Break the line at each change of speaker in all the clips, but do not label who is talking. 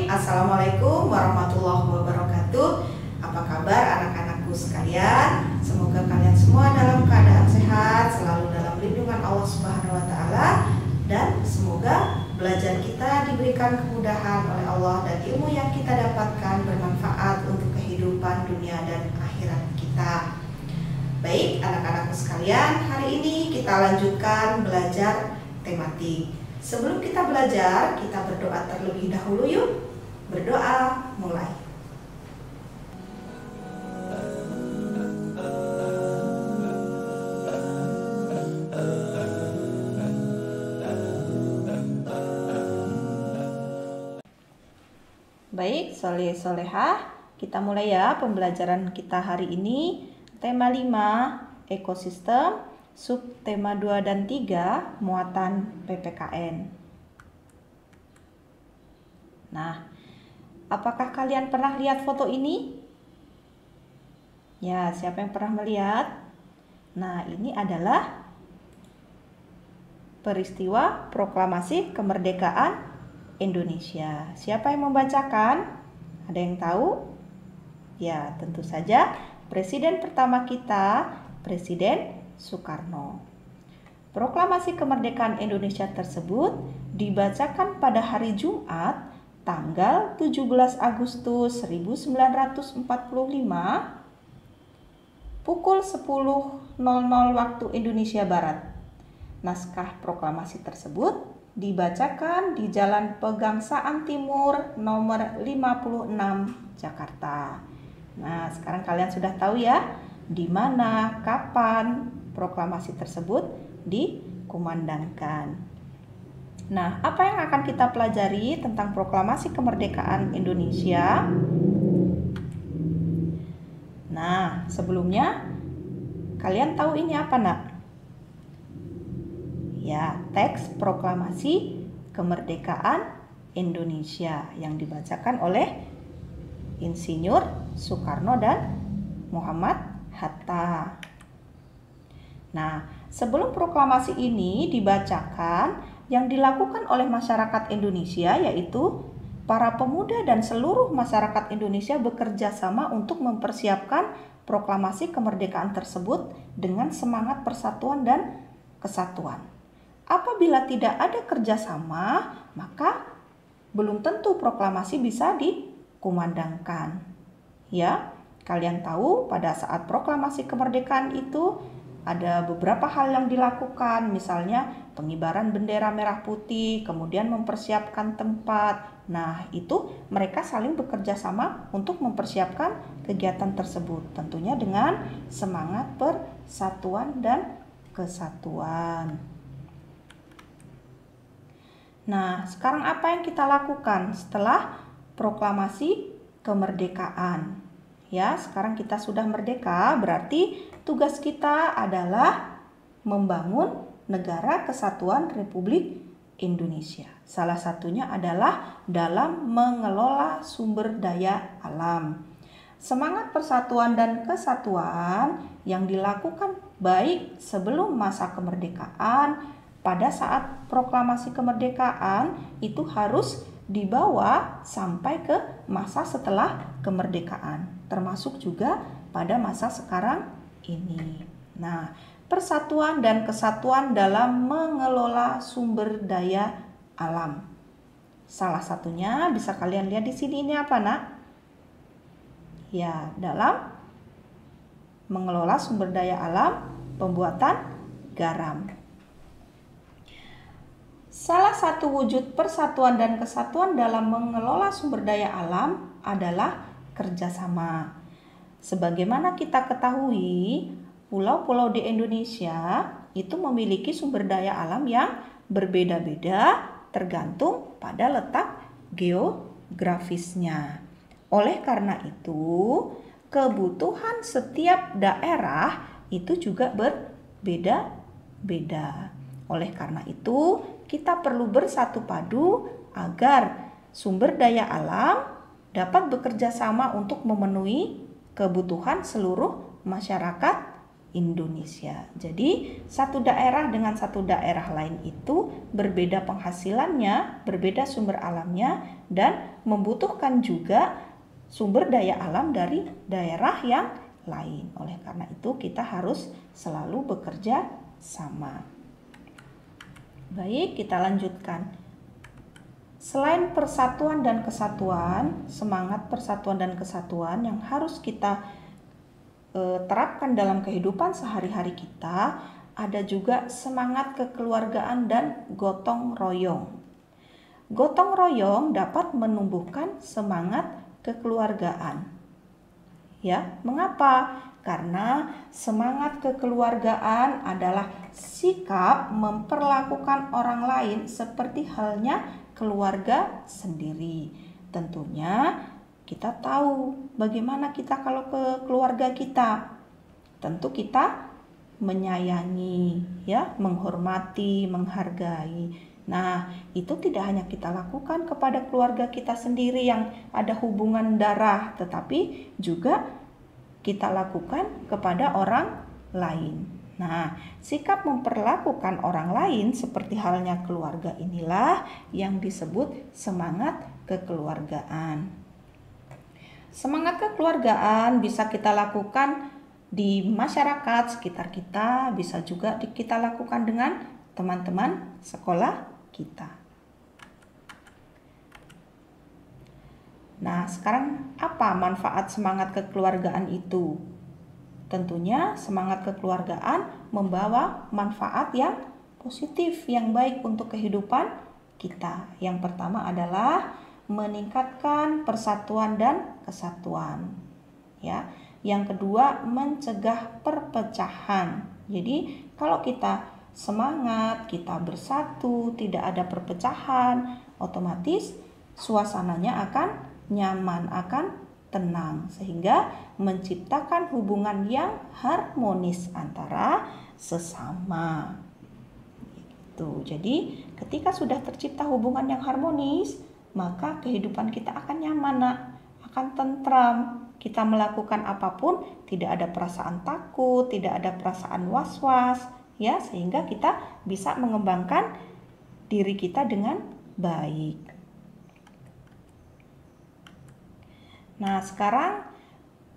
Assalamualaikum warahmatullahi wabarakatuh. Apa kabar anak-anakku sekalian? Semoga kalian semua dalam keadaan sehat, selalu dalam lindungan Allah Subhanahu wa taala, dan semoga belajar kita diberikan kemudahan oleh Allah dan ilmu yang kita dapatkan bermanfaat untuk kehidupan dunia dan akhirat kita. Baik, anak-anakku sekalian, hari ini kita lanjutkan belajar tematik. Sebelum kita belajar, kita berdoa terlebih dahulu yuk. Berdoa, mulai. Baik, soleh-solehah, kita mulai ya pembelajaran kita hari ini. Tema 5, ekosistem, subtema 2 dan 3, muatan PPKN. Nah, apakah kalian pernah lihat foto ini? Ya, siapa yang pernah melihat? Nah, ini adalah peristiwa proklamasi kemerdekaan Indonesia. Siapa yang membacakan? Ada yang tahu? Ya, tentu saja presiden pertama kita, Presiden Soekarno. Proklamasi kemerdekaan Indonesia tersebut dibacakan pada hari Jumat tanggal 17 Agustus 1945 pukul 10.00 waktu Indonesia Barat. Naskah proklamasi tersebut dibacakan di Jalan Pegangsaan Timur nomor 56 Jakarta. Nah, sekarang kalian sudah tahu ya di mana, kapan proklamasi tersebut dikumandangkan. Nah, apa yang akan kita pelajari tentang proklamasi kemerdekaan Indonesia? Nah, sebelumnya kalian tahu ini apa, nak? Ya, teks proklamasi kemerdekaan Indonesia yang dibacakan oleh Insinyur Soekarno dan Muhammad Hatta. Nah, sebelum proklamasi ini dibacakan, yang dilakukan oleh masyarakat Indonesia yaitu para pemuda dan seluruh masyarakat Indonesia bekerja sama untuk mempersiapkan proklamasi kemerdekaan tersebut dengan semangat persatuan dan kesatuan. Apabila tidak ada kerjasama, maka belum tentu proklamasi bisa dikumandangkan. Ya, kalian tahu pada saat proklamasi kemerdekaan itu ada beberapa hal yang dilakukan, misalnya pengibaran bendera merah putih, kemudian mempersiapkan tempat. Nah, itu mereka saling bekerja sama untuk mempersiapkan kegiatan tersebut, tentunya dengan semangat persatuan dan kesatuan. Nah, sekarang apa yang kita lakukan setelah proklamasi kemerdekaan? Ya, sekarang kita sudah merdeka, berarti tugas kita adalah membangun negara kesatuan Republik Indonesia. Salah satunya adalah dalam mengelola sumber daya alam. Semangat persatuan dan kesatuan yang dilakukan baik sebelum masa kemerdekaan, pada saat proklamasi kemerdekaan itu harus dibawa sampai ke masa setelah kemerdekaan, termasuk juga pada masa sekarang ini. Nah, persatuan dan kesatuan dalam mengelola sumber daya alam. Salah satunya bisa kalian lihat di sini, ini apa, nak? Ya, dalam mengelola sumber daya alam, pembuatan garam. Salah satu wujud persatuan dan kesatuan dalam mengelola sumber daya alam adalah kerjasama. Sebagaimana kita ketahui, pulau-pulau di Indonesia itu memiliki sumber daya alam yang berbeda-beda tergantung pada letak geografisnya. Oleh karena itu, kebutuhan setiap daerah itu juga berbeda-beda. Oleh karena itu, kita perlu bersatu padu agar sumber daya alam dapat bekerja sama untuk memenuhi kebutuhan seluruh masyarakat Indonesia. Jadi satu daerah dengan satu daerah lain itu berbeda penghasilannya, berbeda sumber alamnya, dan membutuhkan juga sumber daya alam dari daerah yang lain. Oleh karena itu kita harus selalu bekerja sama. Baik, kita lanjutkan. Selain persatuan dan kesatuan, semangat persatuan dan kesatuan yang harus kita terapkan dalam kehidupan sehari-hari kita, ada juga semangat kekeluargaan dan gotong royong. Gotong royong dapat menumbuhkan semangat kekeluargaan. Ya, mengapa? Karena semangat kekeluargaan adalah sikap memperlakukan orang lain seperti halnya keluarga sendiri. Tentunya kita tahu bagaimana kita kalau ke keluarga kita. Tentu kita menyayangi, ya, menghormati, menghargai. Nah, itu tidak hanya kita lakukan kepada keluarga kita sendiri yang ada hubungan darah, tetapi juga kita lakukan kepada orang lain. Nah, sikap memperlakukan orang lain seperti halnya keluarga inilah yang disebut semangat kekeluargaan. Semangat kekeluargaan bisa kita lakukan di masyarakat sekitar kita, bisa juga kita lakukan dengan teman-teman sekolah kita. Nah, sekarang apa manfaat semangat kekeluargaan itu? Tentunya semangat kekeluargaan membawa manfaat yang positif, yang baik untuk kehidupan kita. Yang pertama adalah meningkatkan persatuan dan kesatuan. Ya. Yang kedua, mencegah perpecahan. Jadi, kalau kita semangat, kita bersatu, tidak ada perpecahan, otomatis suasananya akan nyaman, akan tenang, sehingga menciptakan hubungan yang harmonis antara sesama. Jadi, ketika sudah tercipta hubungan yang harmonis, maka kehidupan kita akan nyaman, akan tentram. Kita melakukan apapun tidak ada perasaan takut, tidak ada perasaan was-was, ya, sehingga kita bisa mengembangkan diri kita dengan baik. Nah, sekarang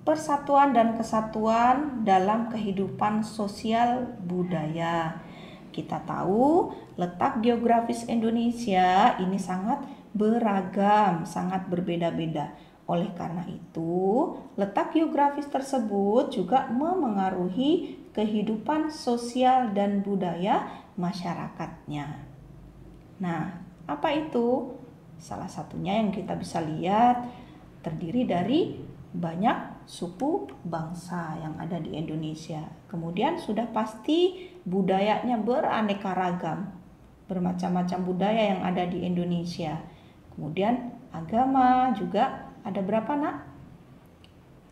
persatuan dan kesatuan dalam kehidupan sosial budaya. Kita tahu letak geografis Indonesia ini sangat beragam, sangat berbeda-beda. Oleh karena itu, letak geografis tersebut juga memengaruhi kehidupan sosial dan budaya masyarakatnya. Nah, apa itu? Salah satunya yang kita bisa lihat terdiri dari banyak suku bangsa yang ada di Indonesia. Kemudian sudah pasti budayanya beraneka ragam, bermacam-macam budaya yang ada di Indonesia. Kemudian agama juga ada berapa, Nak?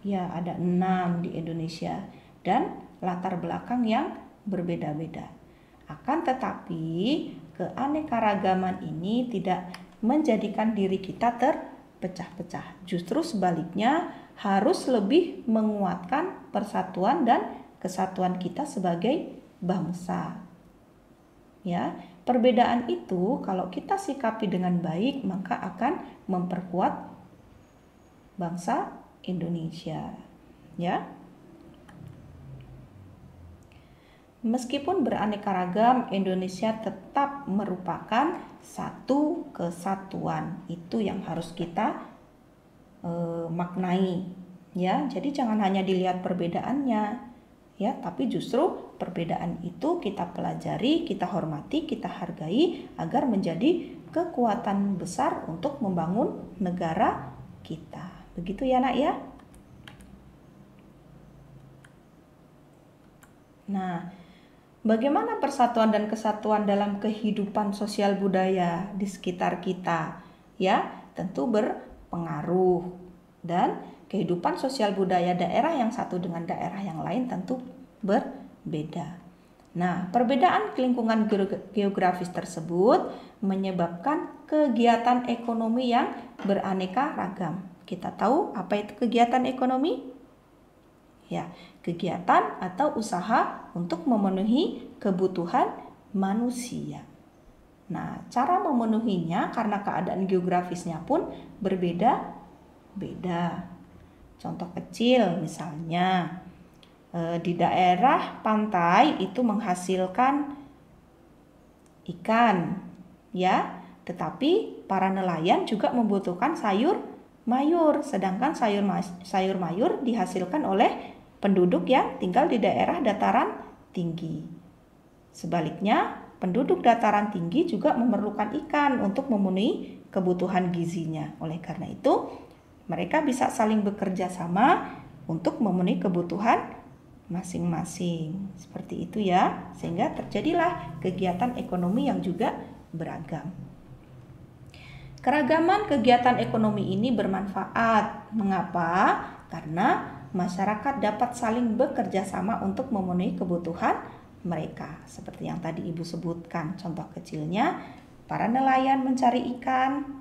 Ya, ada 6 di Indonesia dan latar belakang yang berbeda-beda. Akan tetapi keanekaragaman ini tidak menjadikan diri kita terpecah-pecah. Justru sebaliknya harus lebih menguatkan persatuan dan kesatuan kita sebagai bangsa. Ya, perbedaan itu kalau kita sikapi dengan baik maka akan memperkuat bangsa Indonesia. Ya. Meskipun beraneka ragam, Indonesia tetap merupakan satu kesatuan. Itu yang harus kita maknai, ya. Jadi jangan hanya dilihat perbedaannya, ya, tapi justru perbedaan itu kita pelajari, kita hormati, kita hargai agar menjadi kekuatan besar untuk membangun negara kita. Begitu ya, Nak, ya. Nah, bagaimana persatuan dan kesatuan dalam kehidupan sosial budaya di sekitar kita? Ya, tentu berpengaruh, dan kehidupan sosial budaya daerah yang satu dengan daerah yang lain tentu berbeda. Nah, perbedaan lingkungan geografis tersebut menyebabkan kegiatan ekonomi yang beraneka ragam. Kita tahu apa itu kegiatan ekonomi? Ya, kegiatan atau usaha untuk memenuhi kebutuhan manusia. Nah, cara memenuhinya karena keadaan geografisnya pun berbeda-beda. Contoh kecil misalnya di daerah pantai itu menghasilkan ikan, ya. Tetapi para nelayan juga membutuhkan sayur mayur, sedangkan sayur mayur dihasilkan oleh penduduk yang tinggal di daerah dataran tinggi. Sebaliknya, penduduk dataran tinggi juga memerlukan ikan untuk memenuhi kebutuhan gizinya. Oleh karena itu, mereka bisa saling bekerja sama untuk memenuhi kebutuhan masing-masing. Seperti itu ya, sehingga terjadilah kegiatan ekonomi yang juga beragam. Keragaman kegiatan ekonomi ini bermanfaat. Mengapa? Karena masyarakat dapat saling bekerja sama untuk memenuhi kebutuhan mereka. Seperti yang tadi Ibu sebutkan, contoh kecilnya para nelayan mencari ikan,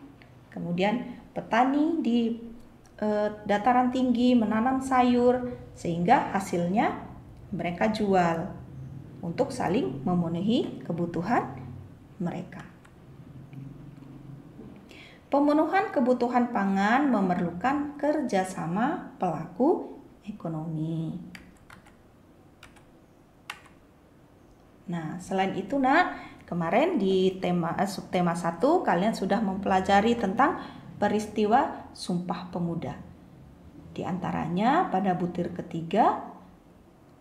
kemudian petani di dataran tinggi menanam sayur, sehingga hasilnya mereka jual untuk saling memenuhi kebutuhan mereka. Pemenuhan kebutuhan pangan memerlukan kerjasama pelaku ekonomi. Nah, selain itu kemarin di subtema 1 kalian sudah mempelajari tentang peristiwa Sumpah Pemuda. Di antaranya pada butir ketiga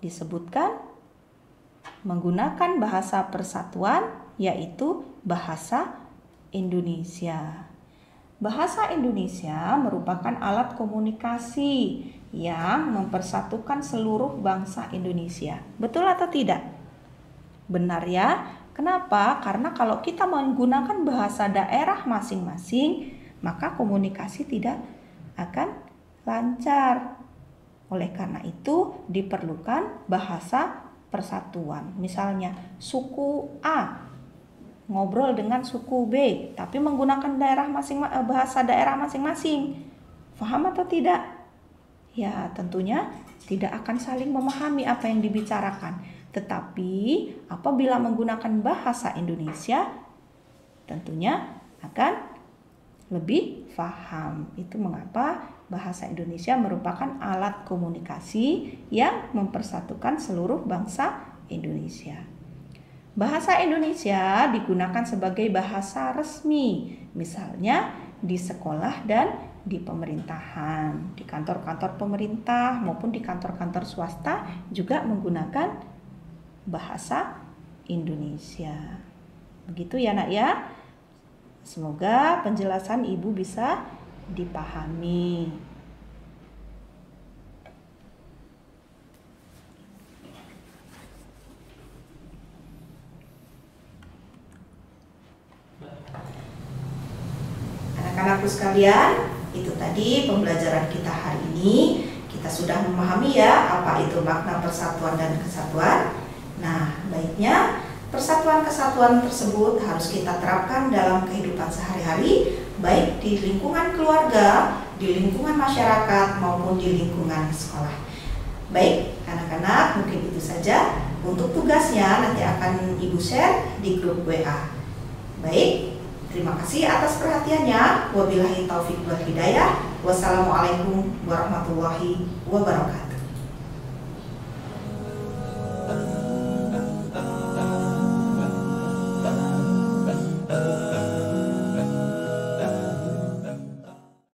disebutkan menggunakan bahasa persatuan, yaitu bahasa Indonesia. Bahasa Indonesia merupakan alat komunikasi yang mempersatukan seluruh bangsa Indonesia. Betul atau tidak? Benar ya. Kenapa? Karena kalau kita menggunakan bahasa daerah masing-masing, maka komunikasi tidak akan lancar. Oleh karena itu diperlukan bahasa persatuan. Misalnya suku A ngobrol dengan suku B, tapi menggunakan bahasa daerah masing-masing. Paham atau tidak? Ya, tentunya tidak akan saling memahami apa yang dibicarakan. Tetapi apabila menggunakan bahasa Indonesia, tentunya akan lebih paham. Itu mengapa bahasa Indonesia merupakan alat komunikasi yang mempersatukan seluruh bangsa Indonesia. Bahasa Indonesia digunakan sebagai bahasa resmi, misalnya di sekolah dan di pemerintahan, di kantor-kantor pemerintah maupun di kantor-kantor swasta juga menggunakan bahasa Indonesia. Begitu ya Nak ya. Semoga penjelasan Ibu bisa dipahami. Anak-anakku sekalian, itu tadi pembelajaran kita hari ini. Kita sudah memahami ya apa itu makna persatuan dan kesatuan. Nah, baiknya persatuan kesatuan tersebut harus kita terapkan dalam kehidupan sehari-hari, baik di lingkungan keluarga, di lingkungan masyarakat maupun di lingkungan sekolah. Baik, anak-anak, mungkin itu saja. Untuk tugasnya nanti akan Ibu share di grup WA. Baik. Terima kasih atas perhatiannya. Wabillahi taufik wal hidayah. Wassalamualaikum warahmatullahi wabarakatuh.